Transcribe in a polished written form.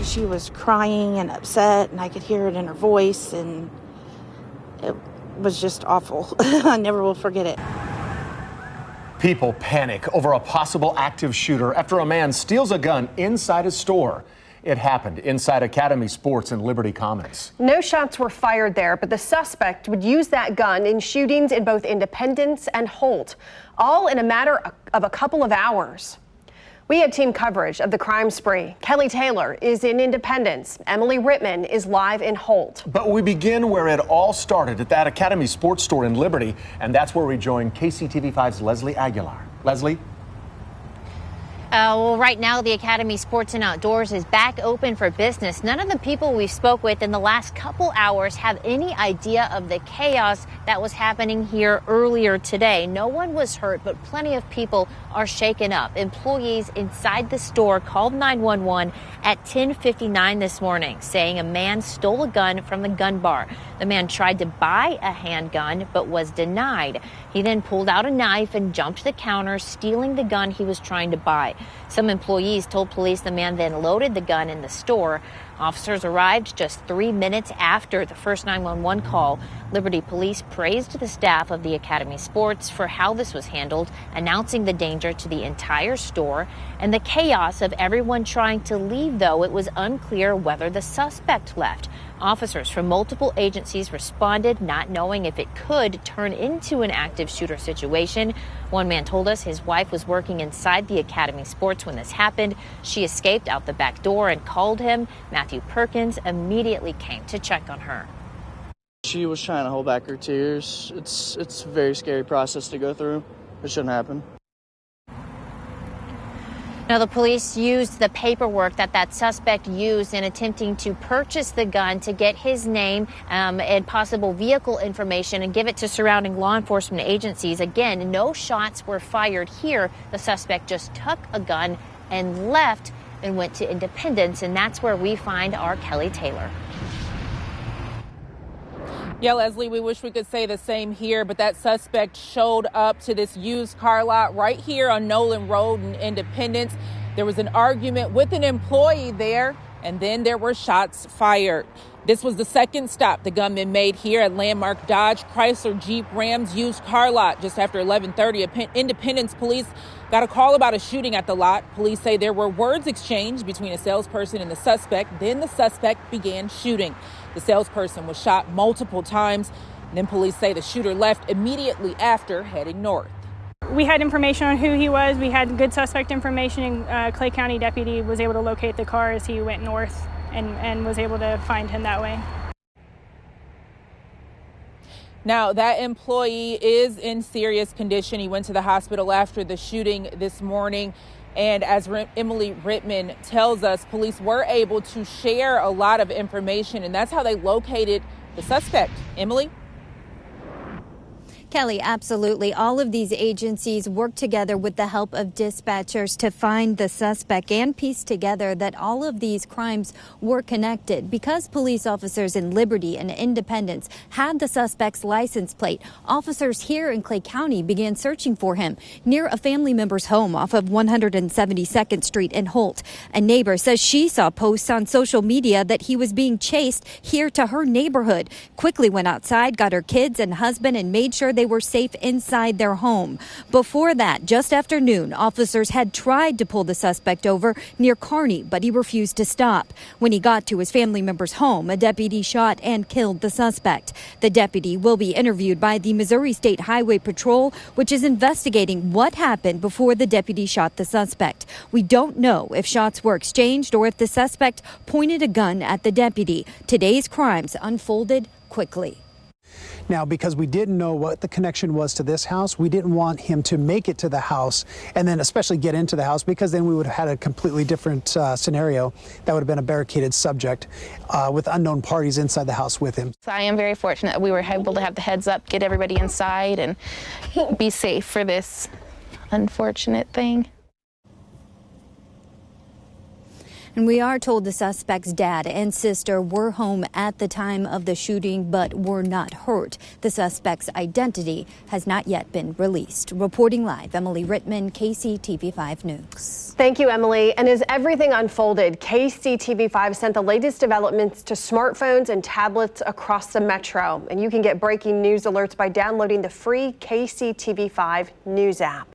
she was crying and upset, and I could hear it in her voice, and it was just awful. I never will forget it. People panic over a possible active shooter after a man steals a gun inside a store. It happened inside Academy Sports in Liberty Commons. No shots were fired there, but the suspect would use that gun in shootings in both Independence and Holt, all in a matter of a couple of hours. We had team coverage of the crime spree. Kelly Taylor is in Independence. Emily Rittman is live in Holt. But we begin where it all started, at that Academy Sports store in Liberty, and that's where we join KCTV5's Leslie Aguilar. Leslie? Well, right now, the Academy Sports and Outdoors is back open for business. None of the people we spoke with in the last couple hours have any idea of the chaos that was happening here earlier today. No one was hurt, but plenty of people are shaken up. Employees inside the store called 911 at 10:59 this morning, saying a man stole a gun from the gun bar. The man tried to buy a handgun, but was denied. He then pulled out a knife and jumped the counter, stealing the gun he was trying to buy. Some employees told police the man then loaded the gun in the store. Officers arrived just 3 minutes after the first 911 call. Liberty Police praised the staff of the Academy Sports for how this was handled, announcing the danger to the entire store and the chaos of everyone trying to leave, though it was unclear whether the suspect left. Officers from multiple agencies responded, not knowing if it could turn into an active shooter situation. One man told us his wife was working inside the Academy Sports when this happened. She escaped out the back door and called him. Matthew Perkins immediately came to check on her. She was trying to hold back her tears. It's a very scary process to go through. It shouldn't happen. Now, the police used the paperwork that suspect used in attempting to purchase the gun to get his name and possible vehicle information and give it to surrounding law enforcement agencies. Again, no shots were fired here. The suspect just took a gun and left and went to Independence, and that's where we find our Kelly Taylor. Yeah, Leslie, we wish we could say the same here, but that suspect showed up to this used car lot right here on Nolan Road in Independence. There was an argument with an employee there, and then there were shots fired. This was the second stop the gunman made here at Landmark Dodge Chrysler Jeep Rams used car lot just after 11:30. Independence police got a call about a shooting at the lot. Police say there were words exchanged between a salesperson and the suspect. Then the suspect began shooting. The salesperson was shot multiple times. And then police say the shooter left immediately after, heading north. We had information on who he was. We had good suspect information, and Clay County deputy was able to locate the car as he went north and was able to find him that way. Now, that employee is in serious condition. He went to the hospital after the shooting this morning. And as Emily Rittman tells us, police were able to share a lot of information, and that's how they located the suspect. Emily? Kelly, absolutely. All of these agencies work together with the help of dispatchers to find the suspect and piece together that all of these crimes were connected. Because police officers in Liberty and Independence had the suspect's license plate, officers here in Clay County began searching for him near a family member's home off of 172nd Street in Holt. A neighbor says she saw posts on social media that he was being chased here to her neighborhood. Quickly went outside, got her kids and husband, and made sure they were safe inside their home. Before that, just after noon, officers had tried to pull the suspect over near Kearney, but he refused to stop. When he got to his family member's home, a deputy shot and killed the suspect. The deputy will be interviewed by the Missouri State Highway Patrol, which is investigating what happened before the deputy shot the suspect. We don't know if shots were exchanged or if the suspect pointed a gun at the deputy. Today's crimes unfolded quickly. Now, because we didn't know what the connection was to this house, we didn't want him to make it to the house and then especially get into the house, because then we would have had a completely different scenario. That would have been a barricaded subject with unknown parties inside the house with him. So I am very fortunate that we were able to have the heads up, get everybody inside, and be safe for this unfortunate thing. And we are told the suspect's dad and sister were home at the time of the shooting but were not hurt. The suspect's identity has not yet been released. Reporting live, Emily Rittman, KCTV5 News. Thank you, Emily. And as everything unfolded, KCTV5 sent the latest developments to smartphones and tablets across the metro. And you can get breaking news alerts by downloading the free KCTV5 News app.